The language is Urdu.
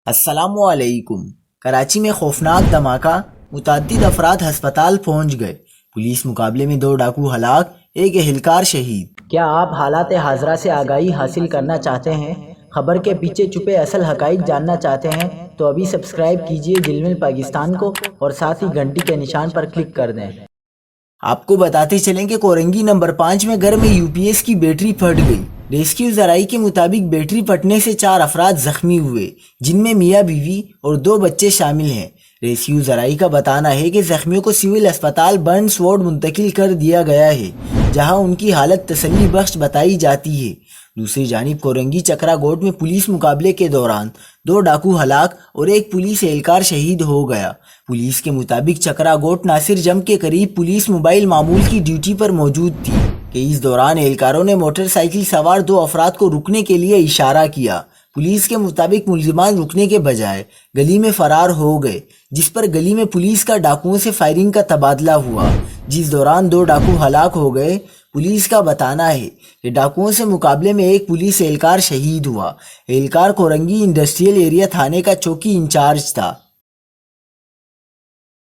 السلام علیکم۔ کراچی میں خوفناک دھماکہ، متعدد افراد ہسپتال پہنچ گئے۔ پولیس مقابلے میں 2 ڈاکو ہلاک، ایک اہلکار شہید۔ کیا آپ حالات حاضرہ سے آگاہی حاصل کرنا چاہتے ہیں؟ خبر کے پیچھے چھپے اصل حقائق جاننا چاہتے ہیں تو ابھی سبسکرائب کیجئے جلمل پاکستان کو اور ساتھ ہی گھنٹی کے نشان پر کلک کر دیں۔ آپ کو بتاتے چلیں کہ کورنگی نمبر 5 میں گھر میں UPS کی بیٹری پھٹ گئی۔ ریسکیو ذرائع کے مطابق بیٹری پھٹنے سے 4 افراد زخمی ہوئے، جن میں میاں بیوی اور 2 بچے شامل ہیں۔ ریسکیو ذرائع کا بتانا ہے کہ زخمیوں کو سول اسپتال برنس وارڈ منتقل کر دیا گیا ہے، جہاں ان کی حالت تسلی بخش بتائی جاتی ہے۔ دوسری جانب کورنگی چکرا گوٹ میں پولیس مقابلے کے دوران 2 ڈاکو ہلاک اور ایک پولیس اہلکار شہید ہو گیا۔ پولیس کے مطابق چکرا گوٹ ناصر جنگ کے قریب پولیس موبائل معمول کی ڈیوٹی پر موجود تھی کہ اس دوران اہلکاروں نے موٹر سائیکل سوار 2 افراد کو رکنے کے لیے اشارہ کیا۔ پولیس کے مطابق ملزمان رکنے کے بجائے گلی میں فرار ہو گئے، جس پر گلی میں پولیس کا ڈاکوؤں سے فائرنگ کا تبادلہ ہوا، جس دوران 2 ڈاکو ہلاک ہو گئے۔ پولیس کا بتانا ہے کہ ڈاکوؤں سے مقابلے میں ایک پولیس اہلکار شہید ہوا۔ اہلکار کورنگی انڈسٹریل ایریا تھانے کا چوکی انچارج تھا۔